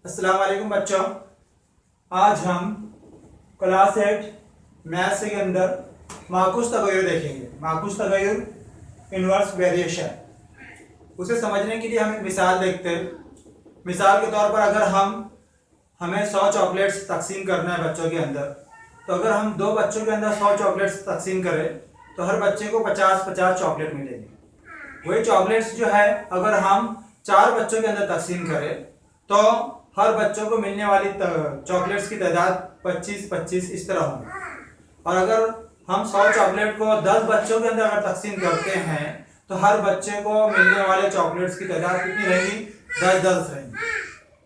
अस्सलाम वालेकुम बच्चों। आज हम क्लास 8 मैथ्स के अंदर माकूस तगय्युर देखेंगे। माकूस तगय्युर, इनवर्स वेरिएशन। उसे समझने के लिए हम एक मिसाल देखते हैं। मिसाल के तौर पर अगर हमें 100 चॉकलेट्स तकसीम करना है बच्चों के अंदर, तो अगर हम दो बच्चों के अंदर 100 चॉकलेट्स तकसीम करें तो हर बच्चे को 50-50 चॉकलेट मिलेंगे। वही चॉकलेट्स जो है अगर हम 4 बच्चों के अंदर तकसीम करें तो हर बच्चों को मिलने वाली चॉकलेट्स की तादाद 25-25 इस तरह होगी। और अगर हम 100 चॉकलेट को 10 बच्चों के अंदर अगर तकसीम करते हैं तो हर बच्चे को मिलने वाले चॉकलेट्स की तादाद कितनी रहेगी? 10-10 रहेंगी।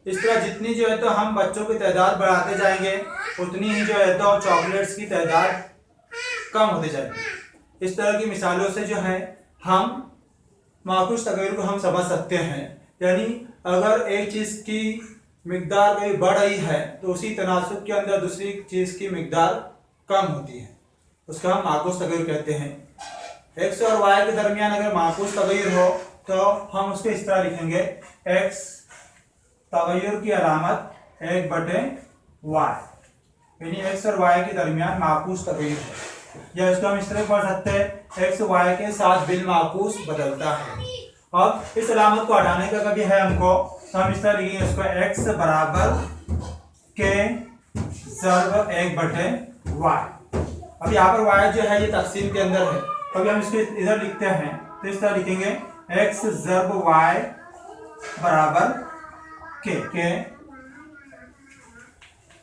इस तरह जितनी जो है तो हम बच्चों की तादाद बढ़ाते जाएंगे उतनी ही जो है तो चॉकलेट्स की तादाद कम होते जाएगी। इस तरह की मिसालों से जो है हम माकूस तगय्युर को हम समझ सकते हैं। यानी अगर एक चीज़ की मिकदार कहीं बढ़ रही है तो उसी तनासुब के अंदर दूसरी चीज़ की मिकदार कम होती है, उसका हम माकूस तगय्युर कहते हैं। एक्स और वाई के दरमियान अगर माकूस तगय्युर हो तो हम उसको इस तरह लिखेंगे, एक्स तगय्युर की अलामत 1/y, यानी एक्स और वाई के दरमियान माकूस तगय्युर है। या इसको हम इस तरह पढ़ सकते हैं, एक्स वाई के साथ बिल माकूस बदलता है। अब इस अलामत को हटाने का कभी है हमको तो हम इस तरह लिखेंगे इसको, x बराबर के ज़र्ब 1/y। अब यहाँ पर y जो है ये तकसीम के अंदर है, कभी हम इसको इधर लिखते हैं तो इस तरह लिखेंगे, x ज़र्ब y बराबर के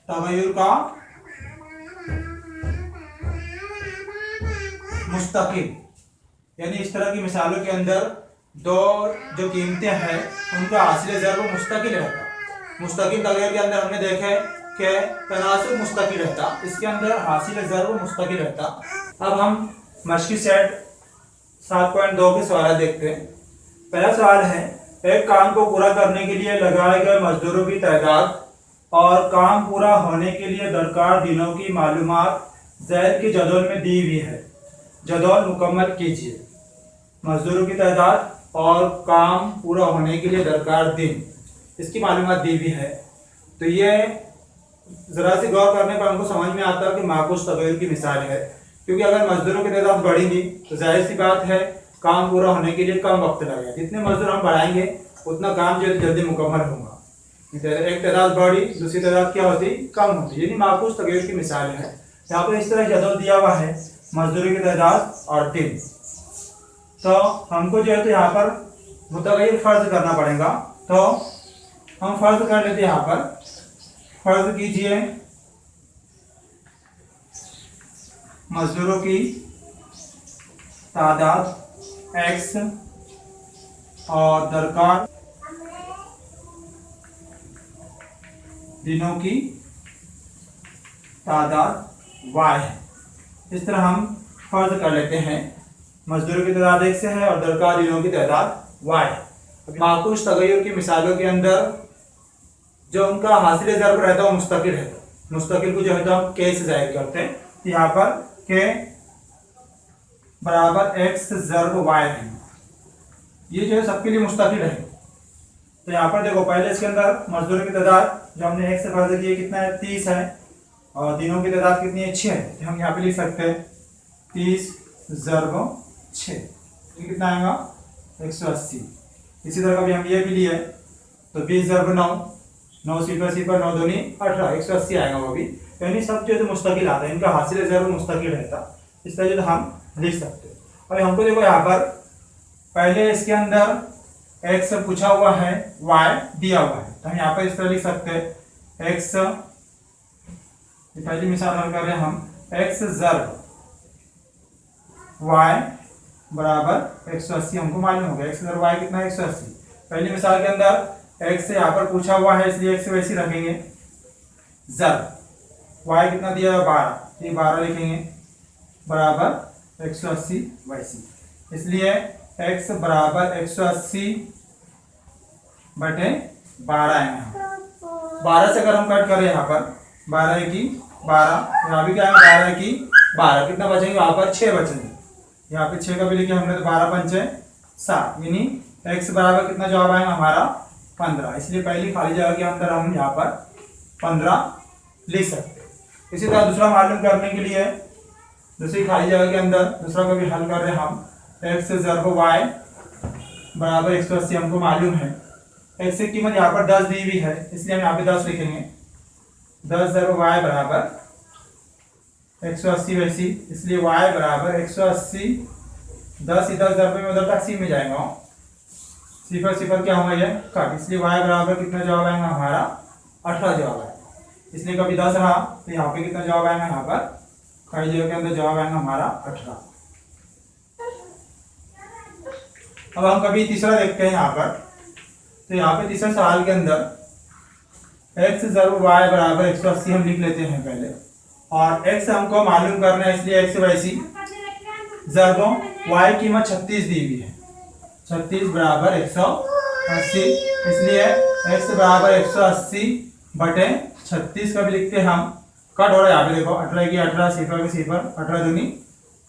तगय्युर का मुस्तकिल। यानी इस तरह की मिसालों के अंदर दो जो कीमतें हैं उनका हासिल ज़र्ब मुस्तकिल रहता। मुस्तकिल तगय्युर के अंदर हमने देखे कि तनासुब मुस्तकिल रहता, इसके अंदर हासिल ज़र्ब मुस्तकिल रहता। अब हम मशक़ी सेट 7.2 के सवाल देखते हैं। पहला सवाल है, एक काम को पूरा करने के लिए लगाए गए मजदूरों की तादाद और काम पूरा होने के लिए दरकार दिनों की मालूमात ज़ैद की जदौल में दी हुई है। जदौल मुकम्मल कीजिए। मजदूरों की तादाद और काम पूरा होने के लिए दरकार दिन, इसकी मालूमात दी हुई है। तो ये ज़रा सी गौर करने पर हमको समझ में आता है कि माकूस तगय्युर की मिसाल है, क्योंकि अगर मजदूरों की तादाद बढ़ेगी तो जाहिर सी बात है काम पूरा होने के लिए कम वक्त लगेगा। जितने मजदूर हम बढ़ाएंगे उतना काम जो है जल्दी मुकम्मल होगा। एक तादाद बढ़ी, दूसरी तादाद क्या होती? कम होती। यानी माकूस तगय्युर की मिसाल है। यहाँ पर इस तरह जदौल दिया हुआ है, मजदूरों की तादाद और दिन। तो हमको जो है तो यहाँ पर मुतगय्यर फर्ज करना पड़ेगा। तो हम फर्ज कर लेते हैं, यहाँ पर फर्ज कीजिए मजदूरों की तादाद x और दरकार दिनों की तादाद y है। इस तरह हम फर्ज कर लेते हैं, मजदूरों की तादाद x है और दरकार दिनों की तादाद y है। माकूस तगय्युर की मिसालों के अंदर जो उनका हासिल ज़र्ब रहता है वो मुस्तकिल रहता। मुस्तकिल को जो है तो हम के से ज़ाहिर करते हैं। तो यहाँ पर के बराबर x ज़र्ब y है, ये जो है सबके लिए मुस्तकिल है। तो यहाँ पर देखो, पहले इसके अंदर मजदूरों की तादाद जो हमने x से फर्ज किया कितना है? 30 है। और दिनों की तादाद कितनी है? 6 है। तो हम यहाँ पे लिख सकते हैं 30 ज़र्ब 6, ये कितना आएगा? 180। इसी तरह कभी हम ये भी लिए तो 20 ज़र्ब 9, 9 सिफर 9 दूनी 18, 180 आएगा वो भी। यानी सब जो है मुस्तकिल आता है, इनका हासिल ज़र्ब मुस्तकिल रहता। इस तरह जो हम लिख सकते हैं। अब हमको देखो यहाँ पर पहले इसके अंदर x पूछा हुआ है, y दिया हुआ है, तो हम यहाँ पर इस तरह लिख सकते हैं, x, पहली मिसाल हल कर रहे हैं हम, x ज़र्ब y बराबर 180 हमको मालूम हो गया। x ज़र्ब y कितना है? 180। पहली मिसाल के अंदर x से यहाँ पर पूछा हुआ है इसलिए x वैसे रखेंगे। ज़र्ब y कितना दिया है? 12, ये 12 लिखेंगे बराबर 180 वैसी। इसलिए x बराबर 180 बटे 12 आएंगे। 12 से अगर हम कट करें यहाँ पर 12 की 12, यहाँ भी क्या है? 12 की 12, कितना बचेंगे? यहाँ पर 6 बचेंगे। यहाँ पे 6 का भी लिखे हमने तो 12 पंचे 7, यानी x बराबर कितना जवाब आएगा हमारा? 15, इसलिए पहली खाली जगह के अंदर हम यहाँ पर 15 लिख सकते हैं। इसी तरह दूसरा मालूम करने के लिए दूसरी खाली जगह के अंदर दूसरा को भी हल कर रहे हैं हम। x ज़र्ब y बराबर 180 हमको मालूम है। x की कीमत यहाँ पर 10 दी हुई है, इसलिए हम यहाँ पे 10 लिखेंगे। 10 ज़र्ब y बराबर 180 वैसी, इसलिए y बराबर 180। 10 इधर ज़र्ब में उधर तकसीम में जाएगा, सिफर सिफर क्या होगा ये कट, इसलिए y बराबर कितना जवाब आएगा हमारा 18 जवाब है। इसलिए कभी 10 रहा तो यहाँ पे कितना जवाब आएगा, यहाँ पर खाली जगह के अंदर जवाब आएगा हमारा 18। अब हम कभी तीसरा देखते हैं यहाँ पर। तो यहाँ पे तीसरे सवाल के अंदर x ज़रूर y बराबर 180 हम लिख लेते हैं पहले, और x हमको मालूम करना है, इसलिए x वैसी ज़रूर y की कीमत 36 दी हुई है। 36 बराबर 180, इसलिए x बराबर 180 बटे 36 का भी लिखते हैं हम। कट हो रहा है यहाँ पे देखो, 18 की 18, सिफर की सिफर, 18 दूनी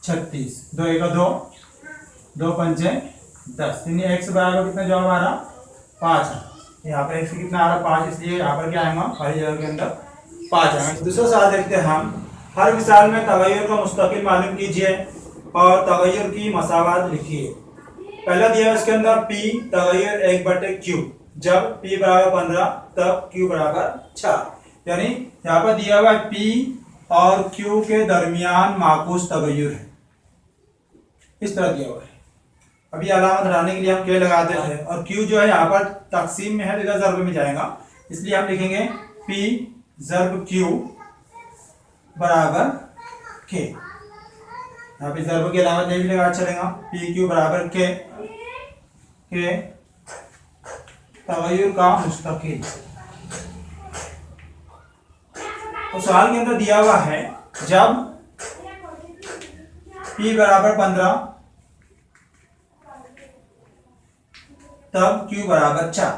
36, 2 एक 2, 2 पंचे 10, यानी x बराबर कितना जवाब आ रहा 5 है। यहाँ पर x कितना आ रहा 5, इसलिए यहाँ पर क्या आएगा खाली जगह के अंदर 5 आएगा। दूसरा सवाल देखते हैं हम। हर मिसाल में तगय्युर का मुस्तकिल मालूम कीजिए और तगय्युर की मसावत लिखिए। पहला दिया है इसके अंदर p तगय्युर 1/q, जब p बराबर 15 तब q बराबर 6, यानी यहाँ पर दिया हुआ p और q के दरमियान माकूस तगय्युर है, इस तरह दिया हुआ है। अभी अलामत हटाने के लिए हम k लगाते हैं, और q जो है यहाँ पर तकसीम में है तो इधर ज़र्ब में जाएगा, इसलिए हम लिखेंगे p ज़र्ब q बराबर k। यहाँ पे ज़र्ब की अलामत नहीं भी लगा चलेगा, p q बराबर k तगय्युर का मुस्तकिल। तो सवाल के अंदर दिया हुआ है जब p बराबर 15 तब q बराबर 4।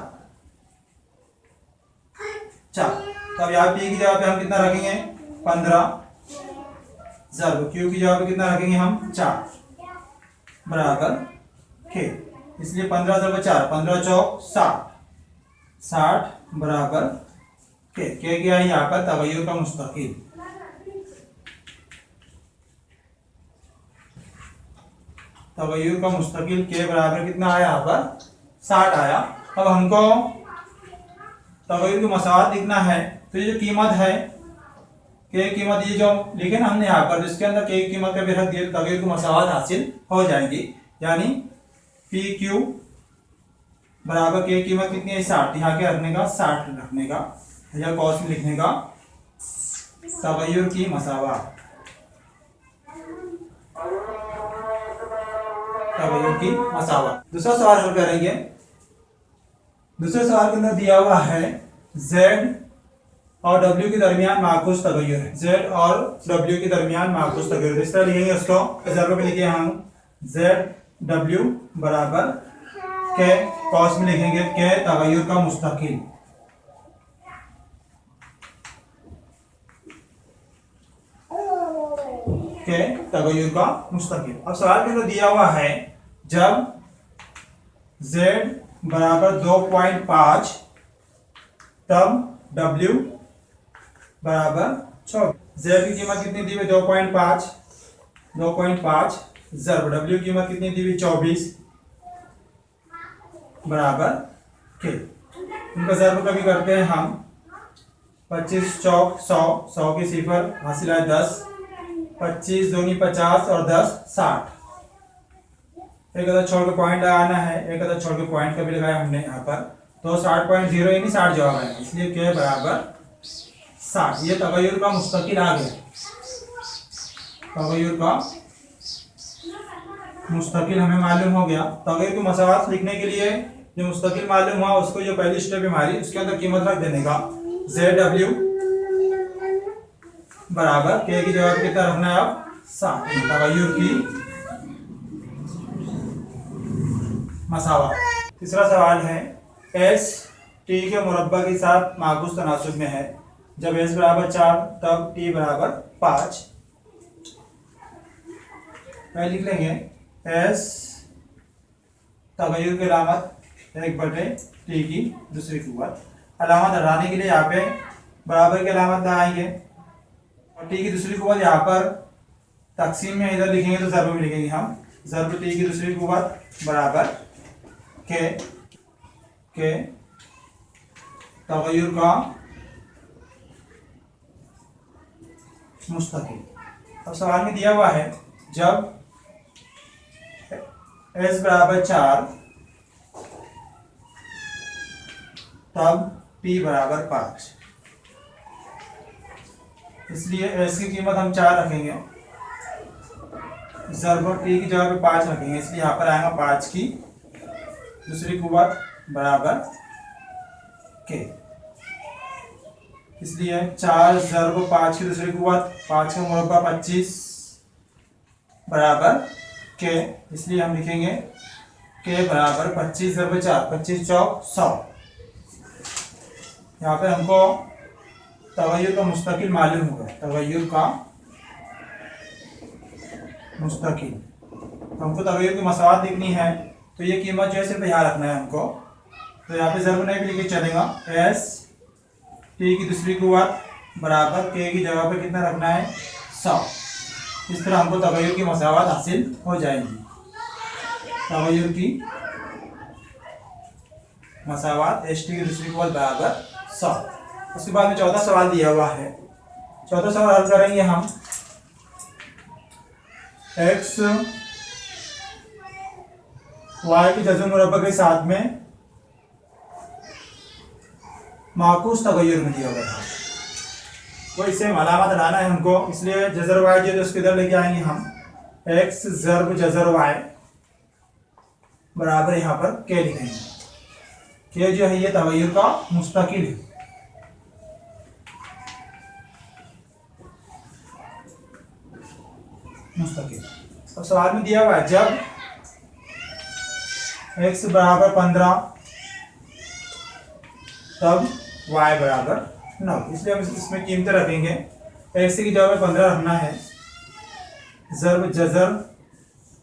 तब यहाँ p की जगह पे हम कितना रखेंगे 15 ज़र्ब q की जगह पे कितना रखेंगे हम 4 बराबर k, इसलिए 15 ज़र्ब 4, 15 चौक 60 बराबर k क्या है यहाँ पर तगय्युर का मुस्तकिल। तगय्युर का मुस्तकिल k बराबर कितना आया यहाँ पर 60 आया। अब हमको तगय्युर की मसावत लिखना है, तो ये जो कीमत है k की कीमत ये जो लिखे ना हमने यहाँ पर, जिसके अंदर k की कीमत का भी रख दिया, तगय्युर की मसावत हासिल हो जाएगी। यानी p q बराबर k की कीमत कितनी है 60, यहाँ के रखने का 60 रखने का या कॉस में लिखने का तगय्युर की मसावत, तगय्युर की मसावत। दूसरा सवाल हल करेंगे। दूसरे सवाल के अंदर दिया हुआ है z और w के दरमियान माकूस तगय्युर है, z और w के दरमियान माकूस तगय्युर। इस तरह लिखेंगे उसको, ज़र्ब में लिखे हम z w बराबर k, कॉस में लिखेंगे k तगय्युर का मुस्तकिल। के तगय्युर का मुस्तकिल। अब सवाल के अंदर दिया हुआ है जब z बराबर 2.5 तब w बराबर 24। z की कीमत कितनी दी हुई 2.5 ज़र्ब w की कीमत कितनी दी हुई 24 बराबर k। इनका ज़र्ब कभी करते हैं हम, 25 चौक 100, 100 की सिफर हासिल है 10, 25 दूनी 50 और 10 60। एक अदद छोड़ के पॉइंट लगाना है, एक अदद छोड़ के पॉइंट का भी लगाया हमने यहाँ पर, तो 60.0 यानी 60 जवाब आएगा, इसलिए k बराबर 60। ये तगय्युर का मुस्तकिल आ गया। तगय्युर का मुस्तकिल हमें मालूम हो गया। तगय्युर की मसावत लिखने के लिए जो मुस्तकिल मालूम हुआ उसको जो पहली स्टेप हमारी उसके अंदर कीमत रख देने का, ZW बराबर k की जगह कितना रखना है अब 60, तगय्युर की मसावत। तीसरा सवाल है s t के मुरब्बा के साथ माकूस तनासुब में है, जब s बराबर 4 तब t बराबर 5। मैं लिख लेंगे s तगय्युर की अलामत 1/t की दूसरी कुव्वत। अलामत हटाने के लिए यहाँ पे बराबर की अलामत लगाएंगे और t की दूसरी कुव्वत यहाँ पर तकसीम में इधर लिखेंगे तो ज़र्ब में लिखेंगे हम। ज़र्ब t की दूसरी कुव्वत बराबर के तग़य्युर का मुस्तकिल। अब सवाल में दिया हुआ है जब s बराबर 4 तब p बराबर 5, इसलिए s की कीमत हम 4 रखेंगे, ज़र्ब t की जगह पे 5 रखेंगे, इसलिए यहाँ पर आएगा 5 की दूसरी कुव्वत बराबर के। इसलिए 4 ज़र्ब 5 की दूसरी कुव्वत, 5 का मुरब्बा 25 बराबर के, इसलिए हम लिखेंगे के बराबर 25 ज़र्ब 4, 25 चौक 100। यहाँ पे हमको तग़य्युर का मुस्तकिल मालूम होगा, तग़य्युर का मुस्तकिल। तो हमको तग़य्युर की मसावत लिखनी है, तो ये कीमत जो है सिर्फ यहाँ रखना है हमको। तो यहाँ पे ज़रूर नहीं भी लिखे चलेगा, एस टी की दूसरी कुव्वत बराबर के की जगह पे कितना रखना है 100। इस तरह हमको तग़य्युर की मसावत हासिल हो जाएगी। तग़य्युर की मसावत एस टी की दूसरी कुव्वत बराबर 100। उसके बाद में चौथा सवाल दिया हुआ है। चौथा सवाल हल करेंगे हम। एक्स वाई की जज़्ब मुरब्बा के साथ में माकूस तग़य्युर में दिया हुआ है, तो इसे अलामत लाना है हमको, इसलिए जज़र वाई जो है उसके इधर लेके आएंगे हम। एक्स ज़र्ब जज़र वाई बराबर यहाँ पर के लिखेंगे। के जो है ये तग़य्युर का मुस्तकिल है। मुस्तकिल। अब सवाल में दिया हुआ है जब x बराबर 15 तब y बराबर 9, इसलिए हम इसमें कीमतें रखेंगे। x की जगह पे 15 रखना है, ज़र्ब जज़र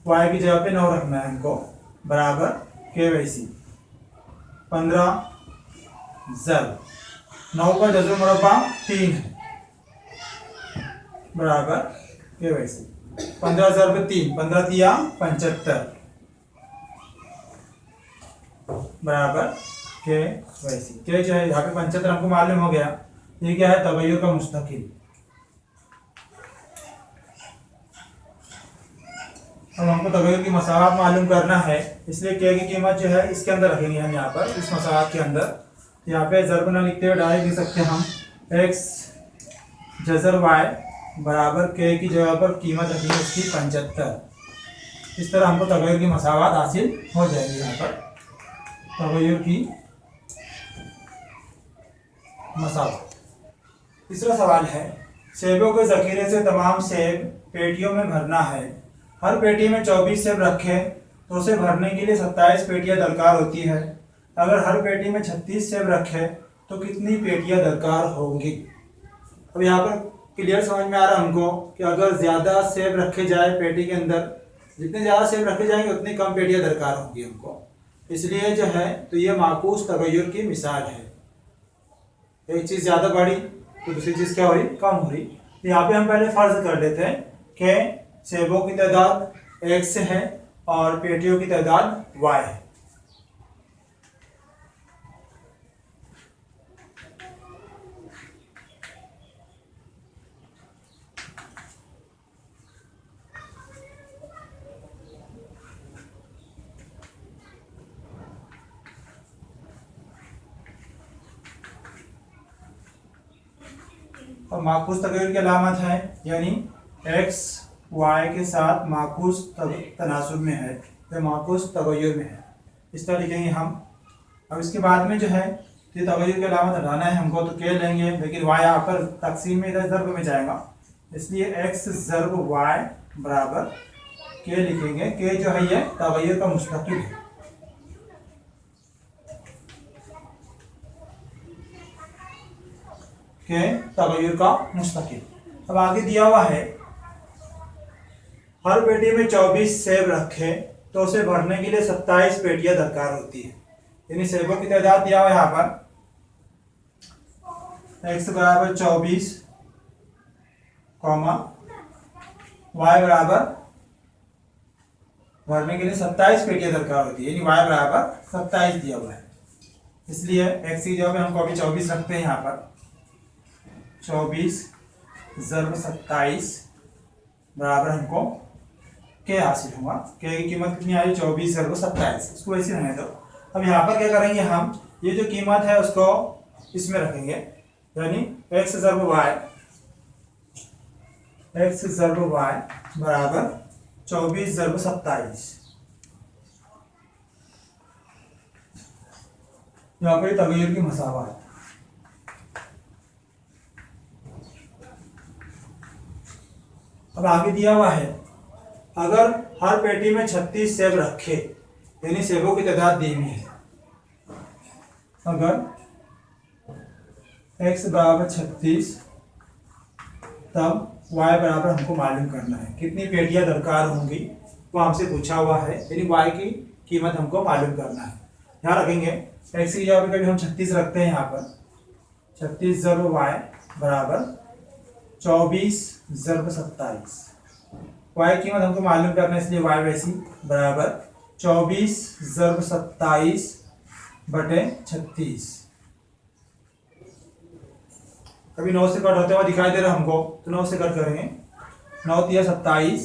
y की जगह पे 9 रखना है हमको, बराबर के वैसी 15 ज़र्ब 9 का जज़्ब मुरब्बा 3 है, बराबर के वैसी 15 ज़र्ब 3, 15 तिया 75 बराबर के वैसी। के जो है यहाँ पे 75 हमको मालूम हो गया, ये क्या है तग़य्युर का मुस्तकिल। अब हमको तग़य्युर की मसावत मालूम करना है, इसलिए के की कीमत जो है इसके अंदर रखेंगे हम, यहाँ पर इस मसावत के अंदर। यहाँ पे ज़र्ब ना लिखते हुए डायरेक्ट लिख सकते हैं हम, एक्स जज़र वाई बराबर के की जगह पर कीमत रखेंगे उसकी 75। इस तरह हमको तग़य्युर की मसावत हासिल हो जाएगी। यहाँ पर तग़य्युर की मसावत। तीसरा सवाल है, सेबों के ज़ख़ीरे से तमाम सेब पेटियों में भरना है। हर पेटी में 24 सेब रखे तो उसे भरने के लिए 27 पेटियां दरकार होती है। अगर हर पेटी में 36 सेब रखे तो कितनी पेटियां दरकार होंगी। अब यहाँ पर क्लियर समझ में आ रहा है हमको कि अगर ज़्यादा सेब रखे जाए पेटी के अंदर, जितने ज़्यादा सेब रखे जाएंगे उतनी कम पेटियां दरकार होंगी हमको। इसलिए जो है तो ये माकूस तग़य्युर की मिसाल है। एक चीज़ ज़्यादा बढ़ी तो दूसरी चीज़ क्या हो रही, कम हो रही। तो यहाँ पे हम पहले फ़र्ज कर लेते हैं कि सेबों की तादाद x है और पेटियों की तादाद y है। और माकूस तग़य्युर की अलामत है, यानी x y के साथ माकूस तनासुब में है या माकूस तग़य्युर में है, इस तरह लिखेंगे हम। अब इसके बाद में जो है ये तग़य्युर की अलामत हटाना है हमको, तो के लेंगे, लेकिन y यहाँ पर तकसीम में इधर ज़र्ब में जाएगा, इसलिए x ज़र्ब y बराबर के लिखेंगे। के जो है ये तग़य्युर का मुस्तकिल है। के तग़य्युर का मुस्तकिल। अब आगे दिया हुआ है, हर पेटी में 24 सेब रखे तो उसे भरने के लिए 27 पेटियां दरकार होती है। यानी सेबों की तादाद दिया हुआ है यहाँ पर x बराबर 24 कॉमा y बराबर भरने के लिए 27 पेटियां दरकार होती है, यानी y बराबर 27 दिया हुआ है, इसलिए x की जगह पे हमको अभी 24 रखते हैं। यहाँ पर 24 ज़रब 27 बराबर हमको k हासिल हुआ। k की कीमत कितनी आई? 24 ज़रब 27। इसको ऐसे रहने दो। अब यहाँ पर क्या करेंगे, हम ये जो कीमत है उसको इसमें रखेंगे, यानी x ज़रब y बराबर 24 ज़रब 27। यहाँ पर तगय्युर की मसावत। अब आगे दिया हुआ है, अगर हर पेटी में 36 सेब रखे, यानी सेबों की तादाद दी हुई है। अगर x बराबर 36 तब y बराबर हमको मालूम करना है, कितनी पेटियां दरकार होंगी वो हमसे पूछा हुआ है, यानी y की कीमत हमको मालूम करना है। यहाँ रखेंगे x की जगह पे कभी हम 36 रखते हैं, यहाँ पर 36 ज़रब y बराबर 24 ज़रब 27। y की कीमत हमको मालूम करना है, इसलिए y वैसी बराबर 24 ज़रब 27 बटे 36। कभी 9 से कट होते हुए दिखाई दे रहा हमको, तो 9 से कट करेंगे। 9 तिया 27,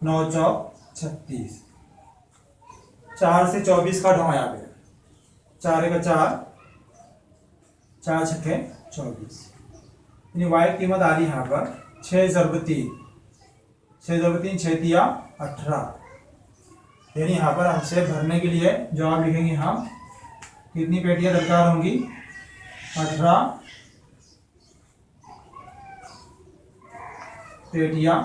9 चौक 36, 4 से 24 कट होगा यहाँ पे, 4 का 4, 4 छक्के 24, यानी y की कीमत आ रही यहाँ पर 6 ज़रब 3, 6 ज़रब 3 6 तिया 18, यानी यहाँ पर हमसे भरने के लिए जवाब लिखेंगे हम, कितनी पेटियां दरकार होंगी? 18 पेटियां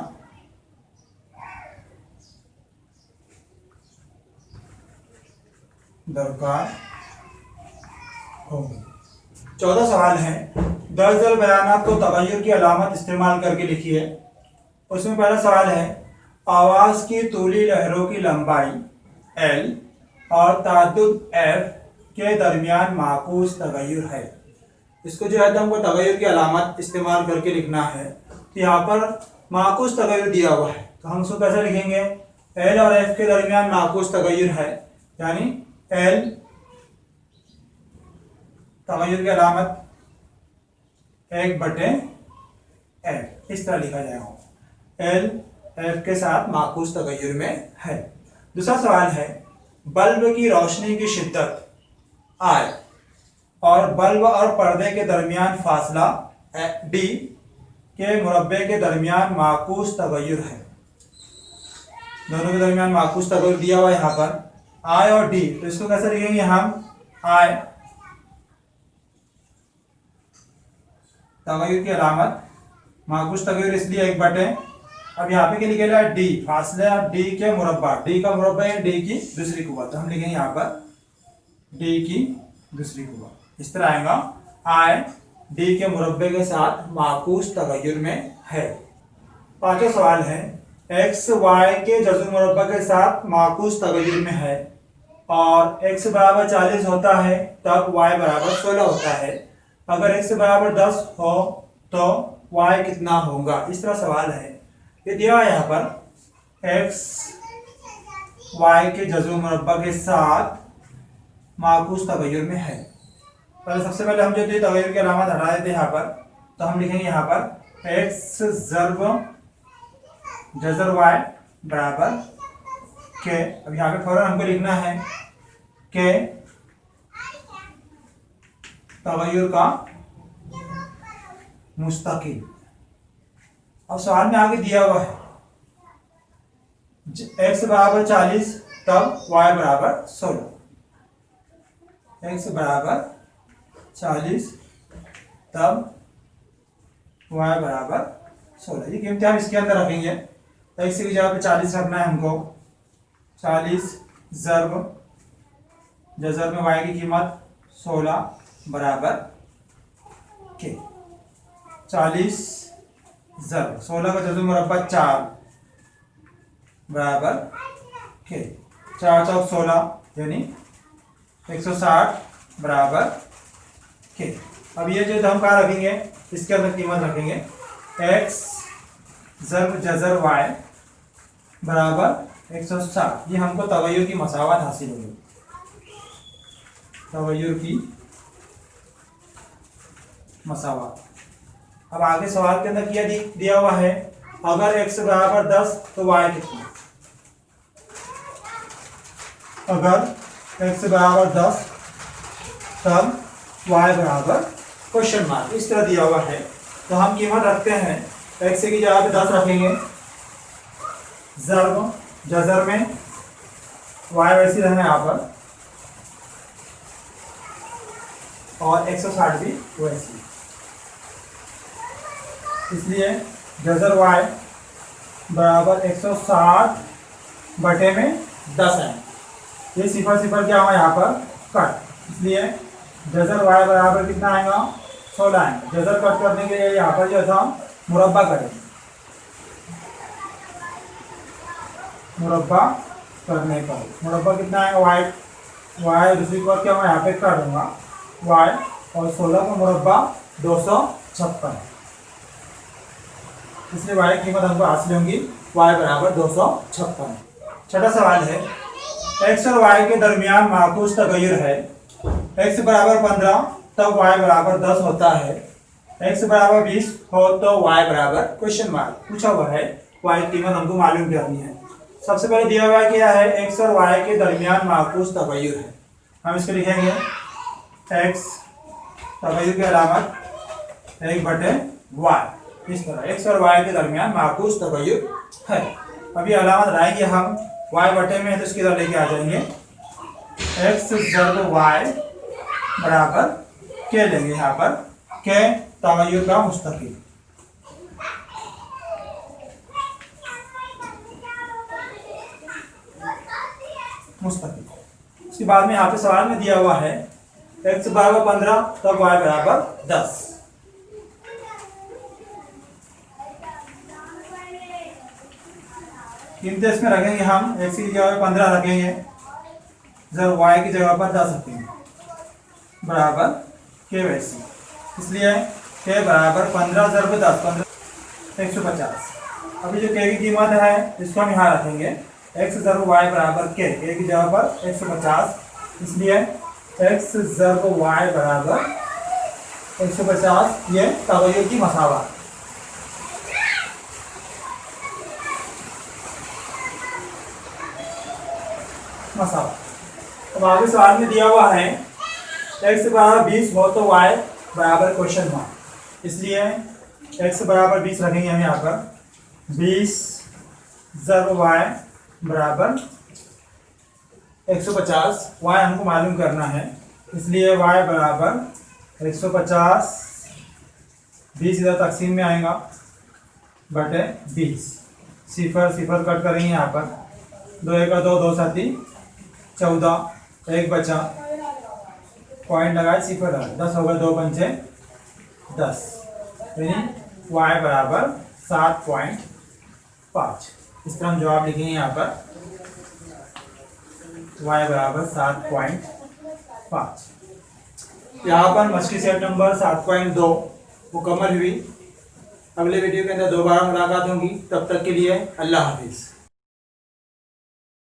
दरकार होंगी। 14 सवाल है, दर्जल बयानात को तगय्युर की अलामत इस्तेमाल करके लिखिए। उसमें पहला सवाल है, आवाज की तूली लहरों की लंबाई L और ताद्दुद F के दरमियान माकूस तगय्युर है। इसको जो है तो हमको तगय्युर की अलामत इस्तेमाल करके लिखना है। तो यहाँ पर माकूस तगय्युर दिया हुआ है, तो हम उसको कैसे लिखेंगे? L और F के दरमियान माकूस तगय्युर है, यानी L तगय्युर की अलामत 1 बटे F, इस तरह लिखा जाएगा। L F के साथ माकूस तगय्युर में है। दूसरा सवाल है, बल्ब की रोशनी की शिद्दत I और बल्ब और पर्दे के दरमियान फासला D के मुरब्बे के दरमियान माकूस तगय्युर है। दोनों के दरमियान माकूस तगय्युर दिया हुआ है यहाँ पर I और D, तो इसको कैसे लिखेंगे हम? I तगय्युर की अलामत माकूस तगय्युर इसलिए 1 बटे, अब यहाँ पे क्या लिखेगा? D फासले और D के मुरब्बा, D का मुरब्बा है D की दूसरी कुव्वत, तो हम लिखेंगे यहाँ पर D की दूसरी कुव्वत। इस तरह आएगा I D के मुरब्बे के साथ माकूस तगय्युर में है। पांचवा सवाल है, x y के जज़्व मुरब्बा के साथ माकूस तगय्युर में है और x बराबर 40 होता है तब y बराबर 16 होता है। अगर x बराबर 10 हो तो y कितना होगा? इस तरह सवाल है। ये दिया है यहाँ पर x y के जज़्व मुरब्बा के साथ माकूस तगय्युर में है। पहले सबसे पहले हम जो तगय्युर की अलामत हटा देते हैं यहाँ पर, तो हम लिखेंगे यहाँ पर x ज़रब जज़र y बराबर k। अब यहाँ पे फौरन हमको लिखना है k तगय्युर का मुस्तकिल। अब सवाल में आगे दिया हुआ है, x बराबर 40 तब y बराबर 16, x बराबर 40 तब y बराबर 16। ये कीमतें हम इसके अंदर रखेंगे। x की जगह पे 40 रखना है हमको, 40 ज़रब जज़र में y की कीमत 16 बराबर k। 40 ज़रब 16 का जज़्व मुरब्बा 4 बराबर k, 4 चौक 16 यानी 160 बराबर के। अब ये जो हम कहाँ रखेंगे, इसके अंदर कीमत रखेंगे x ज़र्ब जज़र y बराबर 160। ये हमको तगय्युर की मसावत हासिल होगी, तगय्युर की मसावत। अब आगे सवाल के अंदर क्या दिया हुआ है, अगर x बराबर 10 तो y कितना, अगर x बराबर 10 तब y बराबर क्वेश्चन मार्क, इस तरह दिया हुआ है। तो हम कीमत रखते हैं, x की जगह पे 10 रखेंगे, ज़र्ब जज़र में y वैसी रहना यहाँ पर, और 160 भी वैसी, इसलिए जज़र y बराबर 160 बटे में 10 है। ये सिफर सिफर क्या हुआ यहाँ पर कट, इसलिए जज़र y बराबर कितना आएगा, 16 आएगा। जज़र कट करने के लिए यहाँ पर जो था मुरब्बा करेंगे, मुरब्बा करने पर मुरब्बा कितना आएगा, y दूसरी बार क्या हुआ यहाँ पे कर दूंगा y, और 16 का मुरब्बा 256, इसलिए y की कीमत हमको हासिल होंगी y बराबर 256। छठा सवाल है, x और y के दरमियान माकूस तगय्युर है। x बराबर 15 तब y बराबर 10 होता है, x बराबर 20 हो तो y बराबर क्वेश्चन मार्क पूछा हुआ है। y की कीमत हमको मालूम करनी है। सबसे पहले दिया हुआ क्या है, x और y के दरमियान माकूस तगय्युर है। हम इसको लिखेंगे x तगय्युर की अलामत 1/y, इस तरह x और y के दरमियान माकूस तगय्युर है। अभी अलामत लाएंगे हम, y बटे में है तो इसकी तरह लेके आ जाएंगे, x ज़र्ब y बराबर के लेंगे यहाँ पर, के तगय्युर का मुस्तकिल, मुस्तकिल। उसके बाद में यहाँ पे सवाल में दिया हुआ है x बराबर 15 तब y बराबर 10। कीमतें इसमें रखेंगे हम, x की जगह पर 15 रखेंगे, जब y की जगह पर 10 रखेंगे, बराबर के वैसी, इसलिए के बराबर 15 ज़र्ब 10 15 150। अभी जो के की कीमत है इसको हम यहाँ रखेंगे, x ज़र्ब y बराबर के की जगह पर 150, इसलिए x ज़र्ब y बराबर 150। ये तगय्युर की मसावत, मसावत। अब आगे सवाल में दिया हुआ है x बराबर 20 हो तो y बराबर क्वेश्चन मार्क, इसलिए x बराबर 20 रखेंगे हम यहाँ पर, 20 ज़र्ब y बराबर 150। y हमको मालूम करना है, इसलिए y बराबर 150, 20 इधर तकसीम में आएगा बटे 20, सिफर सिफर कट करेंगे यहाँ पर, 2 1 2 2 7 14, 1 बचा, पॉइंट लगाए सिफर लगाए, 10 होगा, 2 पंचे 10, यानी y बराबर 7.5। इस तरह हम जवाब लिखेंगे यहाँ पर, y बराबर 7.5। यहाँ पर मछली सेट नंबर 7.2 मुकम्मल हुई। अगले वीडियो के अंदर दोबारा मुलाकात होगी, तब तक के लिए अल्लाह हाफिज़।